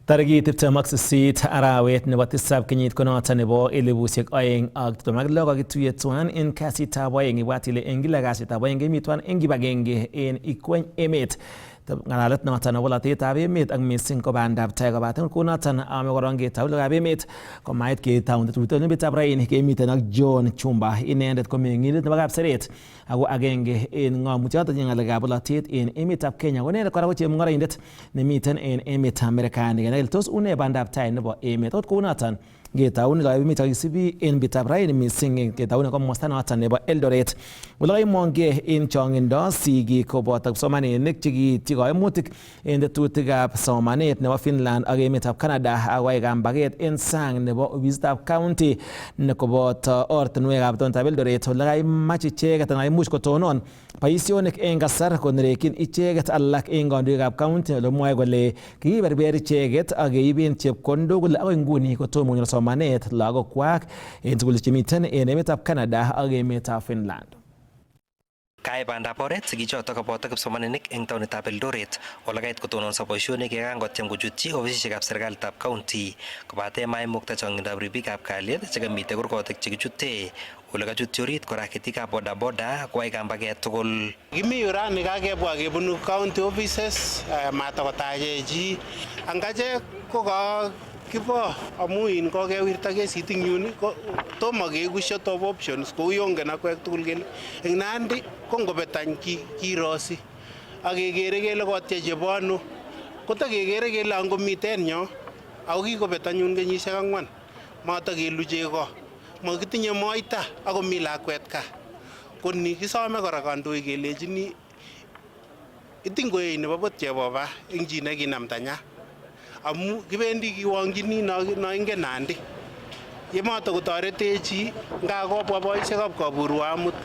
Tarikit 28 arawet nebo tisab kenyit konoton nebo 2026 kakituiye tuan en kasitab oeng ibwat ile en kila kasitab oeng kemi tuan en kibagenge en Ikweny emet. Ngalalet noton nebo bolotetab emet ak missing ko bandab tai kobaten kunoton ame korong ketau logoiwekab emet komait ketau tuiyet nebetab raini kemiten ak John Chumba, inendet ko meng'indet nebo Kapseret ako agenge en ng'omutyoton en ng'alekab bolotet en emetab Kenya. Ko inendet kora ko chemung'oroindet nemiten en emetab Marekani. Kenai kele tos une bandab tai nebo emet. Ot kounoton ngetaune logoiwekab emet akisibi en betab raini missing ketaune komosta noton nebo Eldoret. Ole kaimong'e en chong'indo sigik koboto kipsomaninik chekiityi koimutik en tetutikab somanet nebo Finland ak emetab Canada akoyai kambaget en sang nebo ofisitab county nekoboto ortinwekab taonitab Eldoret ole kaimach icheket anan imuch kotonon boisionik en kasar konerekyin icheket alak en kandoikab county ole mwoe kole kikiberber icheket ak keiben chepkondok kole akoi nguni kotomo konyor somanet lagokwak en sugulisiek chemiten en emetab Canada ak emetab Finland. Kai bandab oret sigichoto koboto kipsomaninik eng taonitab Eldoret ole kait kotononso boisionik yekangotyem kochutyi ofisisiekab serikalitab county kobate maimukta chong'indab ribikab kalyet chekamite kurgotik chekichute ole kachutyi orit kora ketikab bodaboda koyai kambaget tugul. Kimi yu rani kakebwa kebunu county offices matakotache chi angache ko kibo amu in kokewirta kesit ing yun tomo keiku short of options kou yongen akwek tugul kele eng Nandi ko ngobetany kirosi ak kekere kele kotye chebo ano kotakekere kele angomiten nyo ako kikobet anyun kenyisiek 4 matakelu chego makitinye moita ako mi lakwet ka koni kisome kora kandoik kelechini itingoei nebo bot cheboba eng chi nekinamtanya amu kibendi kiwongjini no ingen Nandi yemato kotoretech chi ngakobwa boisiekab kaburwa amut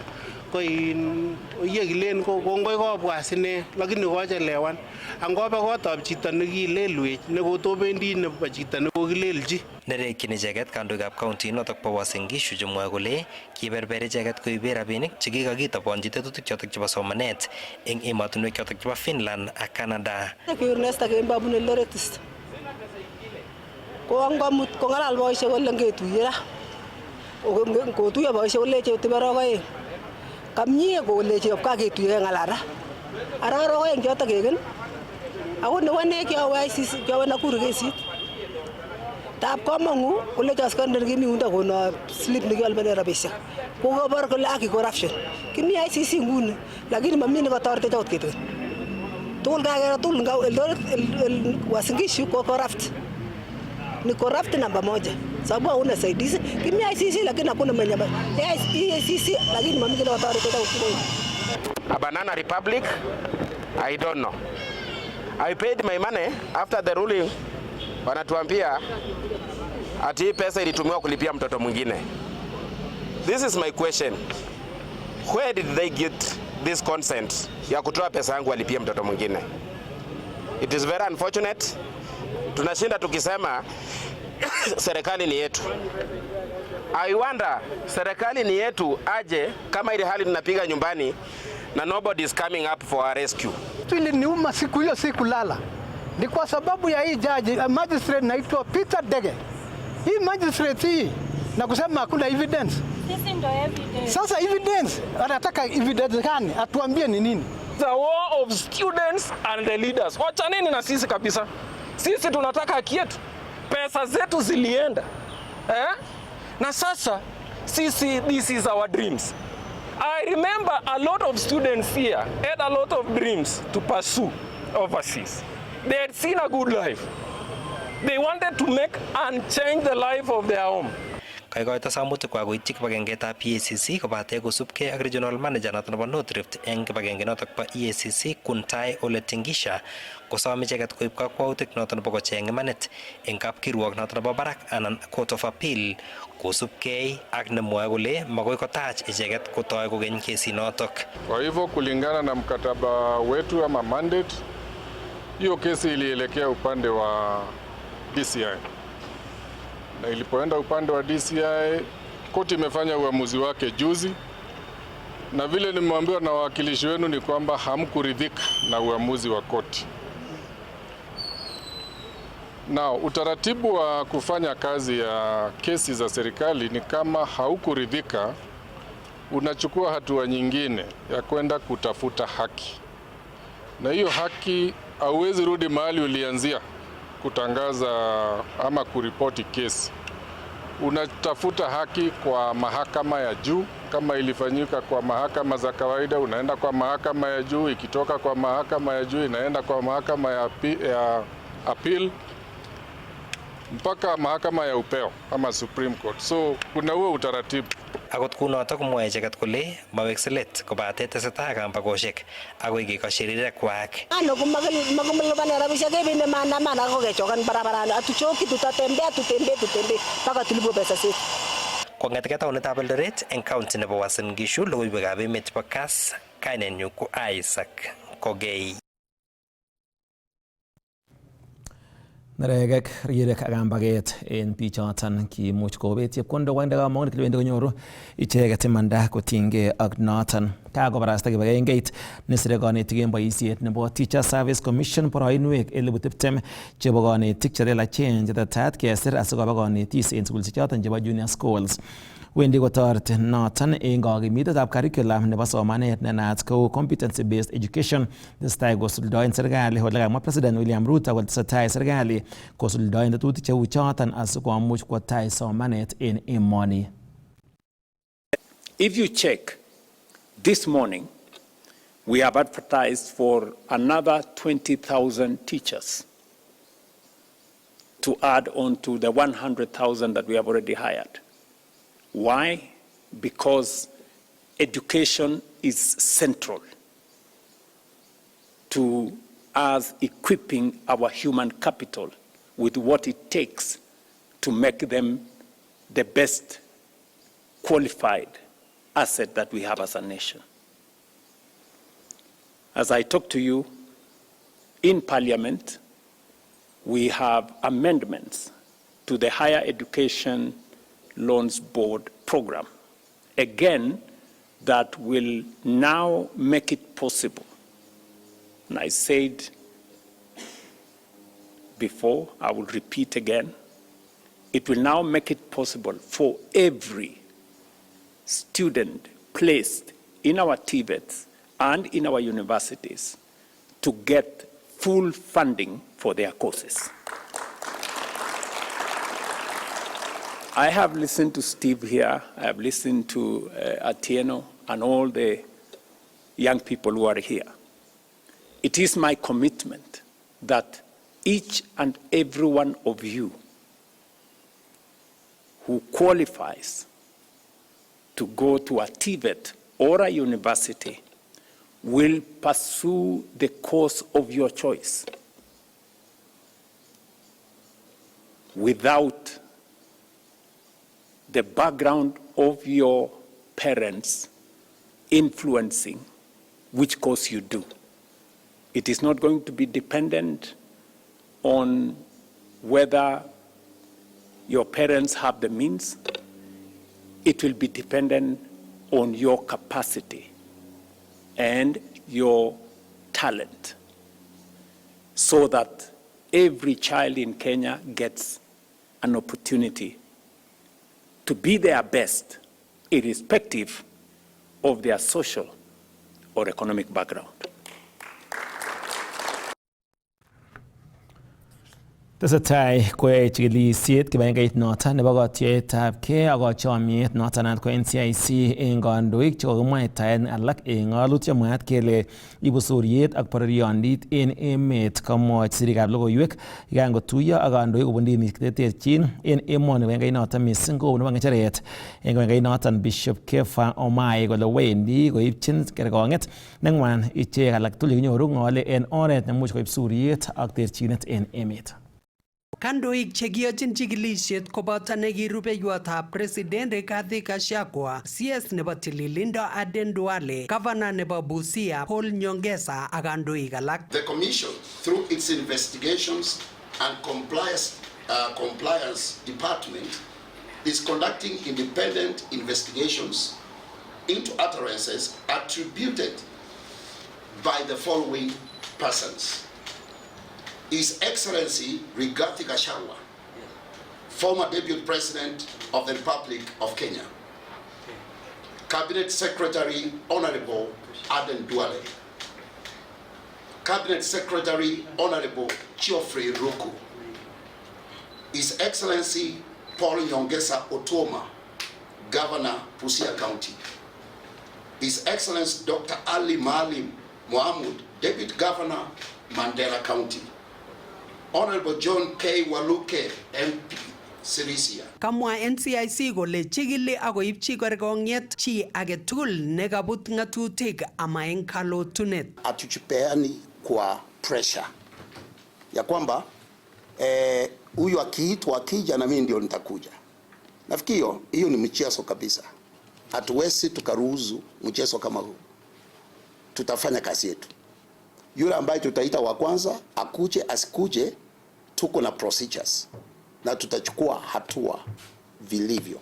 koin yekilen kongoi kobwa sine lakini kochelewan angobe kotab chito nekilelwech nekotobendi nebo chito nekokilelchi. Nerekyin icheket kandoikab county notok bo Uasin Gishu chemwoe kole kiberber icheket koibe rabinik chekikakitobonchi tetutik chotok chebo somanet eng emotinwek chotok chebo Finland ak Canada. Ko angomut kongalal boisiek kole ngetuiye ra kotuiye boisiek kole chetibarok oeng kamie kolechi opka ketuiye ngalal ra ararok oeng chotok keken ako nebo ne kyawe ICC kyawe Nakuru kesit tab komongu kole jaskandar kimi unda kono slip nekialbane rabisiek kokobar kole aki corruption kimi ICC nguni lakini mami nekotorete chot ketuen tugul kakera tugul Eldoret Uasin Gishu ko corrupt ni corrupt namba moja sababu hauna saidizi kimi ICC lakini hakuna mwenye ICC lakini mami kile wataarifa A banana republic I don't know. I paid my money after the ruling wanatuambia ati pesa ilitumiwa kulipia mtoto mwingine. This is my question. Where did they get this consent ya kutoa pesa yangu walipia mtoto mwingine? It is very unfortunate. Tunashinda tukisema serikali ni yetu. I wonder serikali ni yetu aje kama ile hali tunapiga nyumbani na nobody is coming up for a rescue. Ili niuma siku hiyo siku lala. Ni kwa sababu ya hii jaji magistrate naitwa Peter Dege. Hii magistrate hii na kusema hakuna evidence. Sisi ndo evidence. Sasa evidence anataka evidence gani? Atuambie ni nini? The war of students and the leaders. Wachaneni na sisi kabisa. Sisi tunataka haki yetu. Pesa zetu zilienda. Na sasa sisi this is our dreams. I remember a lot of students here had a lot of dreams to pursue overseas. They had seen a good life. They wanted to make and change the life of their home. Kaikoito samutik kwa koityi kibagengetab EACC kobate kosubkei ak regional manager noton nebo North Rift eng kibagenge notok bo EACC Kuntai Ole Tingisha kosom icheket koib kakwautik noton nebo kocheng imanit eng kapkirwok noton nebo barak anan Court of Appeal kosubkei ak nemwoe kole makoi kotach icheket kotoi kokeny kesi notok. Kwa hivyo kulingana na mkataba wetu ama mandate, hiyo kesi ilielekea upande wa DCI. Na ilipoenda upande wa DCI, koti imefanya uamuzi wake juzi, na vile nimeambiwa na wawakilishi wenu ni kwamba hamkuridhika na uamuzi wa koti. Na utaratibu wa kufanya kazi ya kesi za serikali ni kama haukuridhika, unachukua hatua nyingine ya kwenda kutafuta haki. Na hiyo haki hauwezi rudi mahali ulianzia kutangaza ama kuripoti kesi. Unatafuta haki kwa mahakama ya juu. Kama ilifanyika kwa mahakama za kawaida, unaenda kwa mahakama ya juu. Ikitoka kwa mahakama ya juu, inaenda kwa mahakama ya appeal mpaka mahakama ya upeo ama Supreme Court. So kuna huo utaratibu. Akot kunotok komwoe icheket kole mawekse let kobate tesetai kambakoshek akoi kekosyi rirekwak. Ano kumagumulipane rabishek kebinde maandamano ako kechokan barabarani atuchoki tutatembea mpaka tulipo pesa zetu. Kong'eteke taonitab Eldoret eng county nebo Uasin Gishu, logoiwekab emet chebo Kass, kainenyu ko Isaac Kogei. Neregek rirek ak kambaget en bichoton kimuch kobet chepkondok wande kamang'unet kole wendi konyoru icheket imanda kotinygei ak noton. Kakobarasta kibagengeit nesire kanetik en boisiet nebo Teacher Service Commission boroinwek 20,000 chebo kanetik chelelachen chetetat kesir asikoba kanetis en sukulisiek choton chebo junior schools. Wendi kotoreti noton en kakimitetab curriculum nebo somanet nenaat kou competency based education tesetai kosuldoen serikali ole kamwa President William Ruto kole tesetai serikali kosuldoen tetutik cheu choton asikomuch kwo tai somanet en emoni. If you check this morning, we have advertised for another 20,000 teachers to add on to the 100,000 that we have already hired. Why? Because education is central to us equipping our human capital with what it takes to make them the best qualified asset that we have as a nation. As I talk to you, in Parliament, we have amendments to the Higher Education Loans Board program, again, that will now make it possible. And I said before, I will repeat again, it will now make it possible for every student placed in our TVETs and in our universities to get full funding for their courses. I have listened to Steve here, I have listened to Atieno and all the young people who are here. It is my commitment that each and every one of you who qualifies to go to a TVET or a university will pursue the course of your choice without the background of your parents influencing which course you do. It is not going to be dependent on whether your parents have the means. It will be dependent on your capacity and your talent, so that every child in Kenya gets an opportunity to be their best, irrespective of their social or economic background. Tesetai koyoe chikilisiet kibagengeit noton nebo kotietab-kei ak kochomiet noton ko NCIC en kandoik chekokimwaitaen alak en ng'ololutik chemwaat kele ibu suryet ak bororyondit en emet, komwochi sirikab logoiwek yekan kotuiyo ak kandoik kobun dinisiek cheterterchin en emoni kibagengeit noton missing ko nebo ng'echeret en kibagengeit noton Bishop Kefa Omai kole wendi koipchin kerkong'et neng'wan ichek alak tugul chekinyoru ng'ole en oret nemuch koib suryet ak terchinet en emet. Kandoik chekiyochin chikilisiet koboto nekirubeiwotab President Rigathi Gachagua, CS nebo tililindo Aden Duale, Governor nebo Busia Paul Nyongesa ak kandoik alak. The Commission, through its investigations and compliance department, is conducting independent investigations into utterances attributed by the following persons: His Excellency Rigathi Gachagua, former Deputy President of the Republic of Kenya. Cabinet Secretary Honorable Aden Duale. Cabinet Secretary Honorable Geoffrey Ruku. His Excellency Paul Nyongesa Otoma, Governor, Busia County. His Excellency Dr. Ali Maalim Mohamud, Deputy Governor, Mandera County. Honorable John K. Waluke, MP, Sirisia. Kamwa NCIC kole chikili akoipchi kerkong'yet chi age tugul nekabut ng'atutik ama eng kalotunet. Hatuchipeani kwa pressure ya kwamba huyu akiitwa akija na mimi ndio nitakuja. Nafikiri hiyo ni mchezo kabisa. Hatuwezi tukaruhusu mchezo kama huu. Tutafanya kazi yetu. Yule ambaye tutaita wa kwanza akuje asikuje, tuko na procedures na tutachukua hatua vilivyo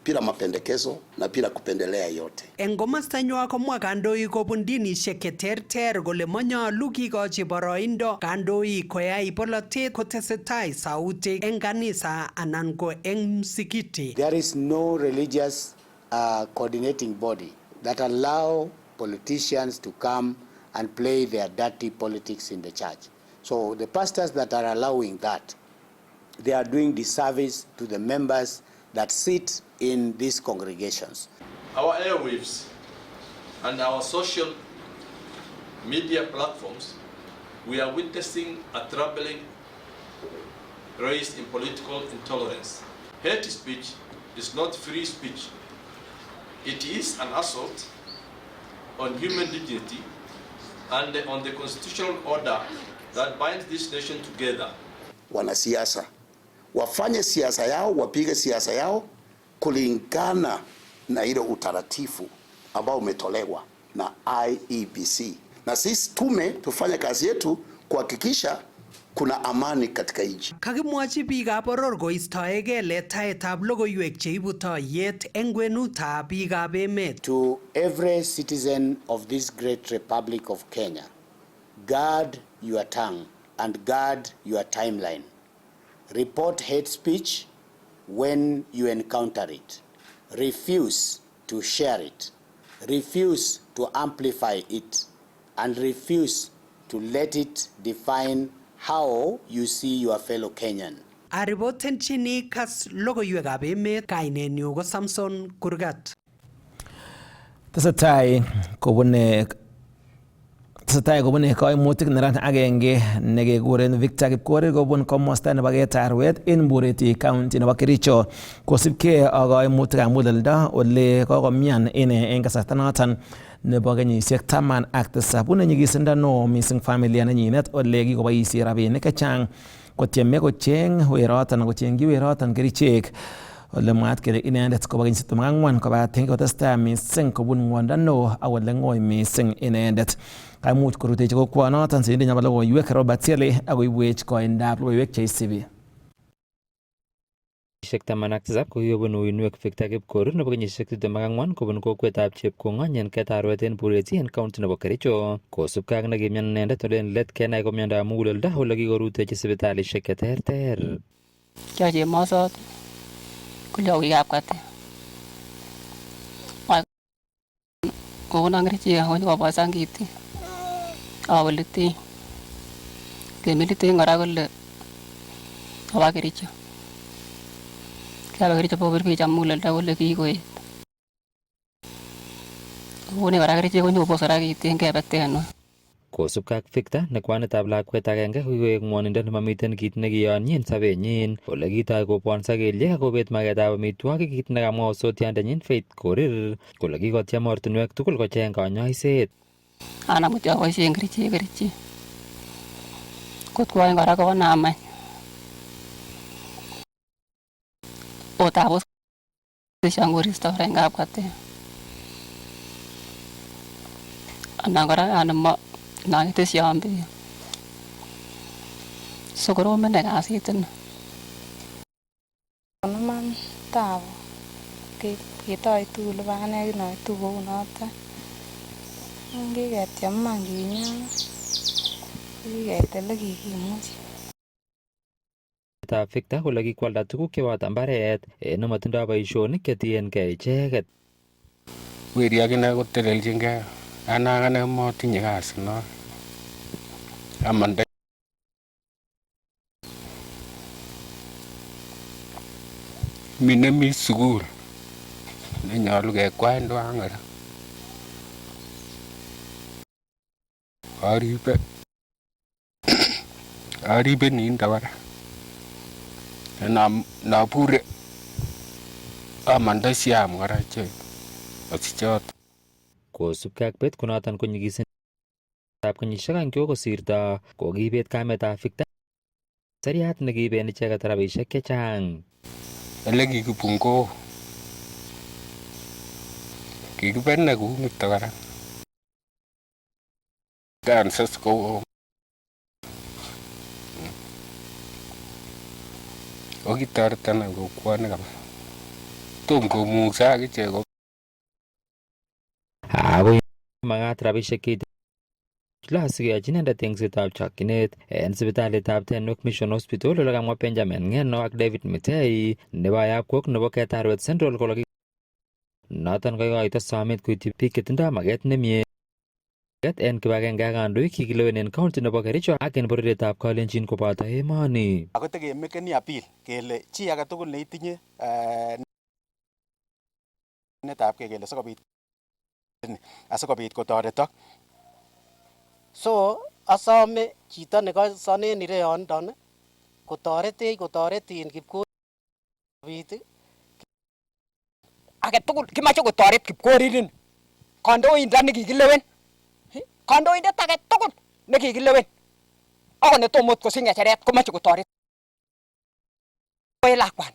bila mapendekezo na bila kupendelea yote. Eng komastanywa komwa kandoik kobun dinishek cheterter kole manyolu kikochi boroindo kandoik koyai polotet kotesetai sautik eng kanisa anan ko eng msikiti. There is no religious coordinating body that allow politicians to come and play their dirty politics in the church. So the pastors that are allowing that, they are doing disservice to the members that sit in these congregations. Our airwaves and our social media platforms, we are witnessing a troubling rise in political intolerance. Hate speech is not free speech. It is an assault on human dignity and on the constitutional order that binds this nation together. Wanasiasa wafanye siasa yao, wapige siasa yao kulingana na ile utaratibu ambao umetolewa na IEBC. Na sisi tume tufanye kazi yetu kuhakikisha kuna amani katika nchi. Kakimwachi biikab boror koistoegei letaetab logoiwek cheibu toiyet eng kwenutab biikab emet. To every citizen of this great Republic of Kenya, guard your tongue and guard your timeline. Report hate speech when you encounter it. Refuse to share it. Refuse to amplify it. And refuse to let it define how you see your fellow Kenyan. Aripoten chini Kass logoiwekab emet, kainenyu ko Samson Kurgat. Tesetai kobune kaimutik neran agenge nekekuren Victor Kipkorir kobun komosta nebo Getarwet en Bureti County nebo Kericho kosibkei ak kaimutikab muguleldo ole kokomian ine en kasarta noton nebo kenyisiek 17 bune nyigisindo neo missing familia nenyinet ole kikoboisie rabinik chechang kotieme kocheng weroton kochengchi weroton kerichek ole mwaat kele inendet kobo kenyisiek 4 kobaten kotestai missing kobun ng'wondo neo ak ole ng'oi missing inendet. Kaimuch korutechi kokwonoton sirindet nebo logoiwek Robert Tiele akoibwech koindab logoiwek cheisibi. 17 kokikobun uinwek Victor Kipkorir nebo kenyisiek 24 kobun kokwetab Chepkong'ony en Getarwet en Bureti en county nebo Kericho kosubkei ak nekimian inendet ole en let kenai ko miandab muguleldo ole kikorutechi sipitalisiek cheterter. Kiache mosot kulyo wikab kate. Kokonon kerichek ako kobosan kiti. Awoliti. Kemiliti ngora kole awa Kericho. Kiaba Kericho bobir picha muguleldo kole kikoet. Kone kora kerichek konyobosora kiti en kebetenwa. Kosubkei ak Victor ne kwanetab lakwet agenge kokikoek ng'wonindo nemamiten kit nekiyonyin sobenyin ole kitoi kobwonso kelyek akobet maketab amitwogik kit nekamwa osotiandenyin Faith Korir kole kikotyem ortinwek tugul kocheng kanyoiset. Anam kityo aboisien kerichek. Kot koen kora konamany. Otabos koristo en kapkate. Anan kora anam nakitesyi beek. So korom ine kasit ini. Konaman tabu ketoi tugul ane kinoi tugul kounoton. Kiketyem man kinya Kiketil kikimuch. tab Victor kole kikwalda tuguk cheboto mbaret nematindoi boisionik chetiengei icheket. Weri akine koteleljingei, akane matinye kasi no. Amanda mi sukul nenyolu kekwany twan kora. Aribe nindo kora. Nabure amanda siam kora che asichot. Kosubkei ak bet konoton ko nyigisiindab kenyisiek aeng chekokosirto kokibet kametab Victor seriat nekiiben icheket rabisiek chechang. Ele kikibungo kikibene kou nito kora. Kansas ko okitoreton kokwoni kaba. Tom komuksa akichek ko Ako magat rabisiek cheite asikeyochi inendet engsetab chokchinet en sipitalitab Tenwek Mission Hospital ole kamwa Benjamin Ngeno ak David Mitei nebo yapkok nebo Ketarwet Central kole noton koikoito somet koityi biik chetindoi maget nemie en kibagenge ak kandoik kikilewen en county nebo Kericho ak en bororietab Kalenjin koboto emoni. Ako tekemekeni appeal kele chi age tugul neitinye netab kele sikobit kotoretok. So asome chito nekasonen ireyondon kotoretin kipkorit age tugul kimache kotoret kipkoririn kandoindet nekikilewen kandoindet age tugul nekikilewen ako netomo kosich ngecheret komache kotoret lakwan.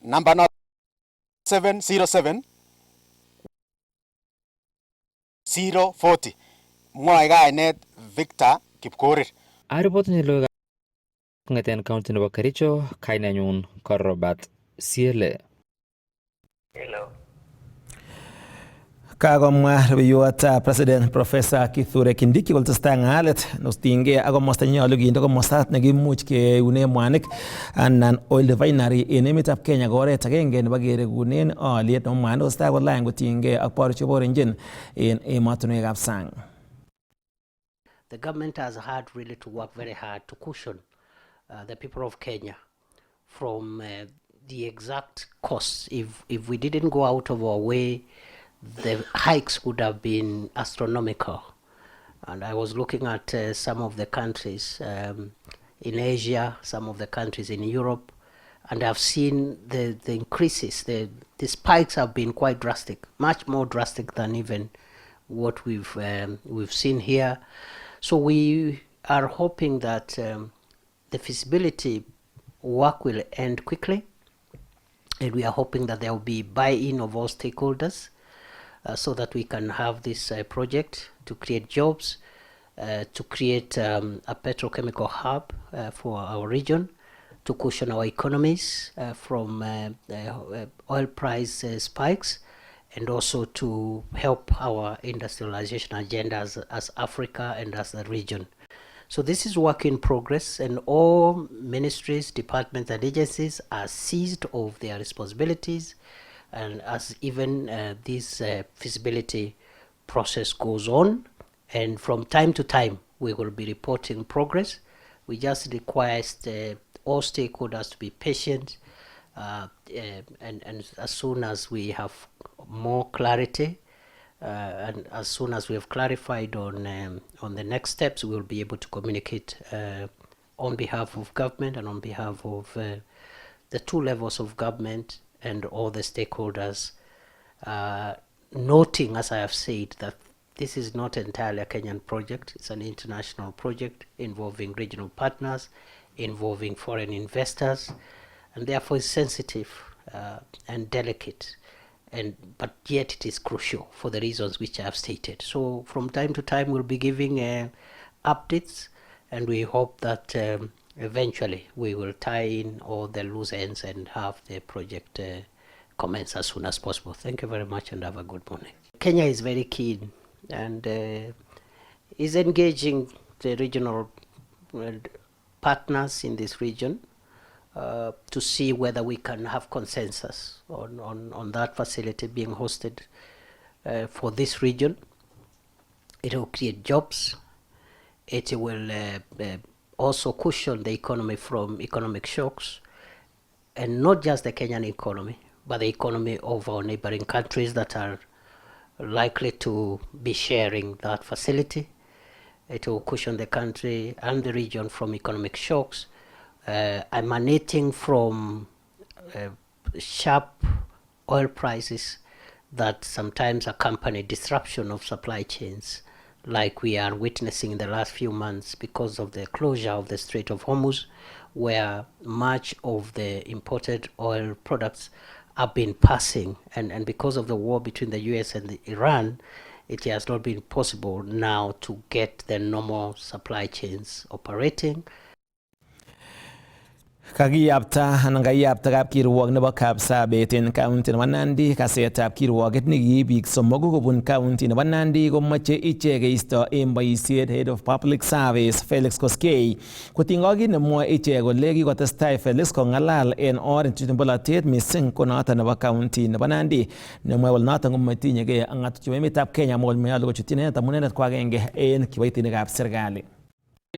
Number 707 040 mwae kainet Victor Kipkorir. Aripot nilo ngeten county nebo Kericho kainenyu ko Robert Siele. Hello. Kakomwa rubeiwotab President Professor Kithure Kindiki kole tesetai ng'alet notinygei ak komosta nyolu kinde komostat nekimuch keune mwanik anan oil refinery en emetab Kenya ko oret agenge nebo kerekunen oliet nebo mwanik kotesetai kolany kotinygei ak borik cheborenjin en emotinwekab sang. The government has had really to work very hard to cushion the people of Kenya from the exact costs. If we didn't go out of our way, the hikes would have been astronomical. And I was looking at some of the countries in Asia, some of the countries in Europe, and I've seen the increases. The spikes have been quite drastic, much more drastic than even what we've seen here. So we are hoping that the feasibility work will end quickly, and we are hoping that there will be buy-in of all stakeholders so that we can have this project to create jobs, to create a petrochemical hub for our region, to cushion our economies from oil price spikes, and also to help our industrialization agenda as Africa and as a region. So this is work in progress, and all ministries, departments and agencies are seized of their responsibilities, and as even this feasibility process goes on, and from time to time we will be reporting progress. We just require all stakeholders to be patient, and as soon as we have more clarity, and as soon as we have clarified on the next steps, we will be able to communicate on behalf of government and on behalf of the two levels of government and all the stakeholders, noting, as I have said, that this is not entirely a Kenyan project. It's an international project involving regional partners, involving foreign investors, and therefore is sensitive and delicate. But yet it is crucial for the reasons which I have stated. So from time to time we'll be giving updates, and we hope that eventually we will tie in all the loose ends and have the project commence as soon as possible. Thank you very much and have a good morning. Kenya is very keen and is engaging the regional partners in this region to see whether we can have consensus on that facility being hosted for this region. It will create jobs. It will also cushion the economy from economic shocks, and not just the Kenyan economy, but the economy of our neighboring countries that are likely to be sharing that facility. It will cushion the country and the region from economic shocks emanating from sharp oil prices that sometimes accompany disruption of supply chains, like we are witnessing in the last few months because of the closure of the Strait of Hormuz, where much of the imported oil products have been passing, and because of the war between the US and Iran, it has not been possible now to get the normal supply chains operating. Kakiyapta anan kakiyapta kapkirwok nebo Kapsabet en county nebo Nandi. Kasetab kirwoket nekiib biik somoku kobun county nebo Nandi komoche ichek keisto en boisiet Head of Public Service Felix Koskei. Kotinygei kit nemwoe ichek kole kikotestai Felix kong'alal en oret nebo bolotet missing ko noton nebo county nebo Nandi, nemwoe kole noton komatinyegei ak ng'atutik chebo emetab Kenya amun monyolu kochutyi inendet amun inendet ko agenge en kiboitinikab serikali.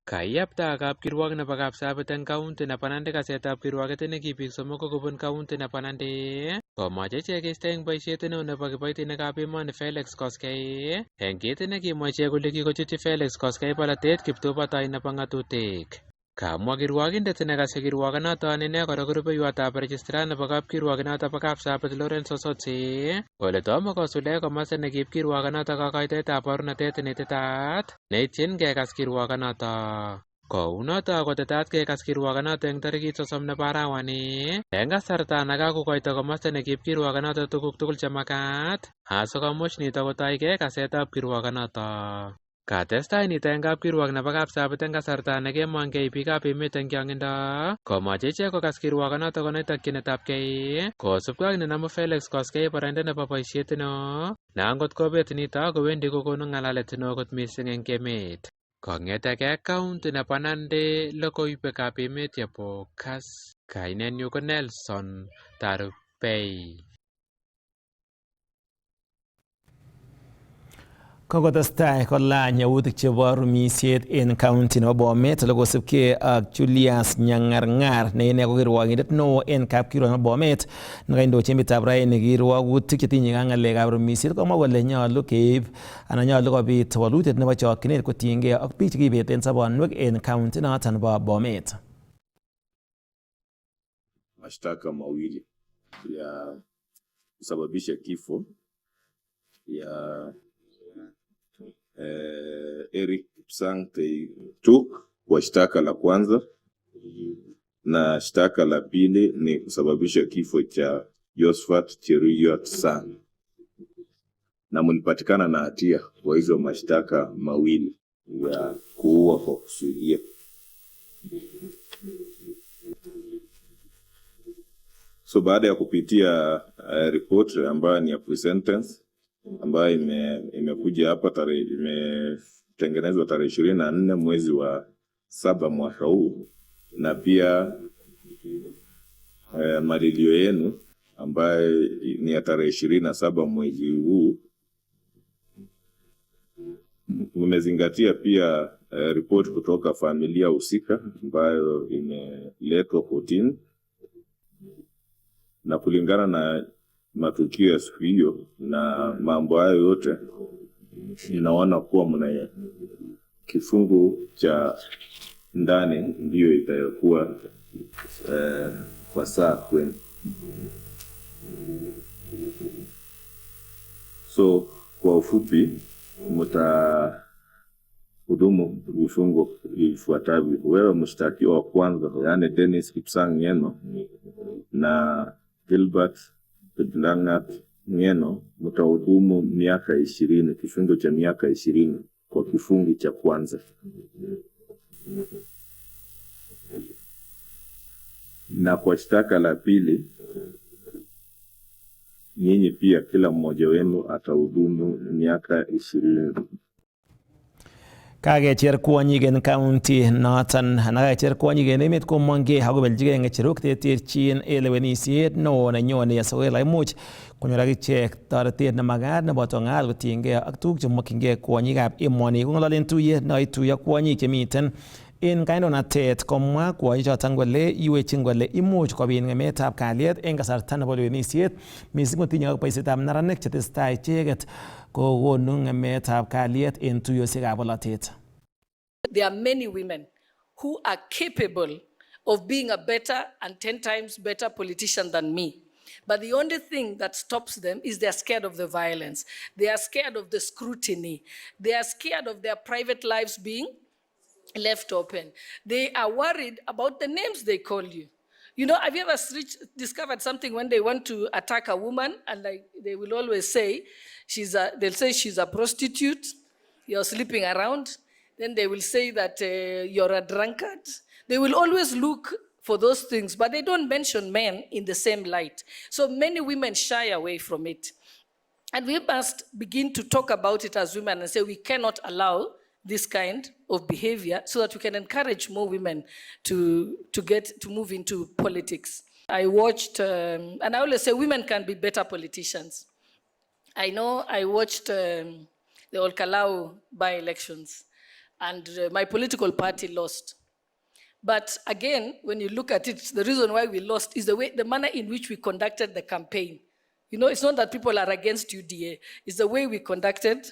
Kaiyapta kapkirwok nebo Kapsabet eng county nebo Nandi kasetab kirwoket nekibiik somoku kobun county nebo Nandi komoche ichek keisto eng boisiet neo nebo kiboitinikab emoni Felix Koskei eng kit nekimwa ichek kole kikochutyi Felix Koskei bolotet kiptubotoi nebo ng'atutik. Kamwa kirwokindet nekase kirwokonoton ine kora ko rubeiwotab registrar nebo kapkirwokenoto bo Kapsabet Lawrence Osotsi kole tomo kosuldae komosta nekiib kirwokonoto kokoitoetab baornatet neititaat neityin kekas kirwokonoto. Kounoto kotetat kekas kirwokonoto eng tarikit 30 nebo arawani eng kasarta nekakokoito komosta nekiib kirwokonoto tuguk tugul chemakat asikomuch nito kotoige kasetab kirwokonoto. Katestai nito eng kapkirwok nebo Kapsabet eng kasarta nekemongei biikab emet eng chong'indo komoche ichek kokas kirwokonoto konai tokyinetabgei kosubkei ak nenamu Felix Koskei boroindo nebo boisiet neo ne angot kobet nito kowendi kokonu ng'alalet neo kot missing eng emet. Kong'etegei county nebo Nandi, logoiwekab emet yebo Kass. Kainenyu ko Nelson Tarupei. Kokotestai kolany yautik chebo rumisiet en county nebo Bomet kosubkei ak Julius Nyangarngar ne ine ko kirwokindet neo en kapkirwok nebo Bomet nekaindochi emetab raini kirwokutik chetinye ak ng'alekab rumisiet komwa kole nyolu keib anan nyolu kobit walutiet nebo chokyinet kotiengei ak biik chekibeten sobonwek en county noton nebo Bomet. Mashtaka mawili ya kusababisha kifo ya Eric Kipsang Tuk kwa shtaka la kwanza, na shtaka la pili ni kusababisha kifo cha Josephat Cheruiyot Sang, na mlipatikana na hatia kwa hizo mashtaka mawili ya kuua kwa kusudia. So baada ya kupitia report ambayo ni ya pre-sentence ambayo imekuja hapa imetengenezwa tarehe 24 mwezi wa 7 mwaka huu, na pia malilio yenu ambayo ni ya tarehe 27 mwezi huu, umezingatia pia report kutoka familia husika ambayo imeletwa kotini, na kulingana na matukio ya siku hiyo na mambo hayo yote, ninaona kuwa mna kifungu cha ndani ndio itakuwa kwa saa kwenu. So kwa ufupi mtahudumu vifungo ifuatavyo. Wewe mshtakiwa wa kwanza, yani Dennis Kipsang Ngeno na Gilbert Langat Ngeno, mtahudumu miaka 20, kifungo cha miaka 20 kwa kifungu cha kwanza. Na kwa shtaka la pili, nyinyi pia kila mmoja wenu atahudumu miaka 20. Kakecher kwonyik en county noton nakakecher kwonyik en emet komong'e akobeljigei ng'echerok terterchin lewenisiet neo nenyone asikobit imuch konyor akichek toretet nemakat neboto ng'al kotiengei ak tuguk chemokyingei kwonyikab emoni. Kong'ololen tuyet nekoituiyo kwonyik chemiten en kandoinatet komwa kwonyichoton kole iwechin kole imuch kobit ng'emetab kalyet en kasarta nebo lewenisiet missing kotinye ak boisietab neranik chetesetai icheket kokonu ng'emetab kalyet en tuyosiekab bolotet. There are many women who are capable of being a better and 10 times better politician than me. But the only thing that stops them is they're scared of the violence. They are scared of the scrutiny. They are scared of their private lives being left open. They are worried about the names they call you. You know, have you ever discovered something when they want to attack a woman and they will always say, they'll say she's a prostitute, you're sleeping around. Then they will say that you're a drunkard. They will always look for those things, but they don't mention men in the same light. So many women shy away from it. And we must begin to talk about it as women and say we cannot allow this kind of behavior so that we can encourage more women to move into politics. I watched, and I always say women can be better politicians. I know I watched the Olkalau by-elections, and my political party lost. But again, when you look at it, the reason why we lost is the manner in which we conducted the campaign. You know, it's not that people are against UDA, it's the way we conducted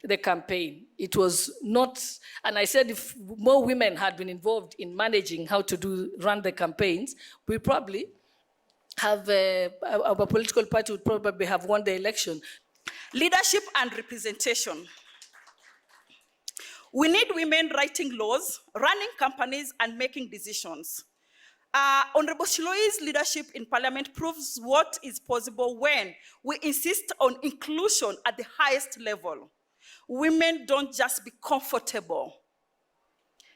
the campaign. It was not, and I said if more women had been involved in managing how to run the campaigns, we probably have, our political party would probably have won the election. Leadership and representation. We need women writing laws, running companies, and making decisions. Honorable Shiloi's leadership in Parliament proves what is possible when we insist on inclusion at the highest level. Women don't just be comfortable.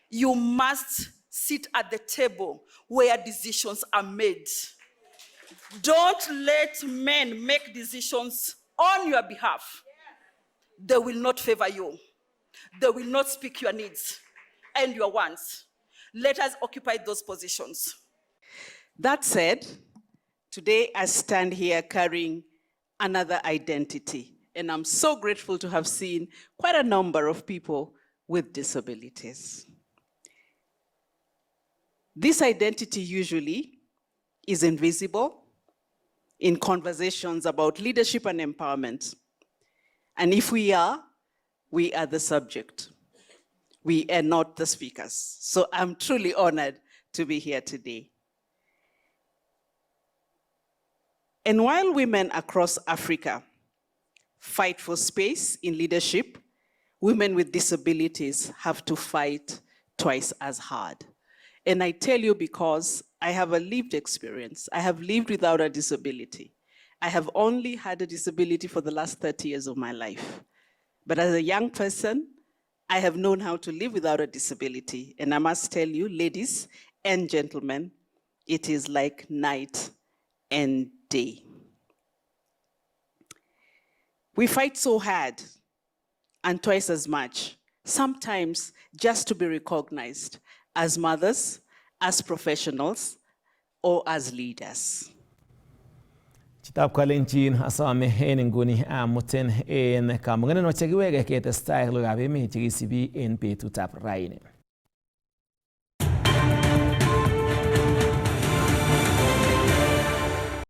You must sit at the table where decisions are made. Don't let men make decisions on your behalf. They will not favor you. They will not speak your needs and your wants. Let us occupy those positions. That said, today I stand here carrying another identity, and I'm so grateful to have seen quite a number of people with disabilities. This identity usually is invisible in conversations about leadership and empowerment. And if we are the subject. We are not the speakers. So I'm truly honored to be here today. And while women across Africa fight for space in leadership, women with disabilities have to fight twice as hard. And I tell you because I have a lived experience. I have lived without a disability. I have only had a disability for the last 30 years of my life. But as a young person, I have known how to live without a disability. And I must tell you, ladies and gentlemen, it is like night and day. We fight so hard and twice as much, sometimes just to be recognized as mothers, as professionals, or as leaders. Chitab Kalenjin asome en nguni amuten en kamung'et noche kiwege ketestai lugab emet chekisibi en betutab raini.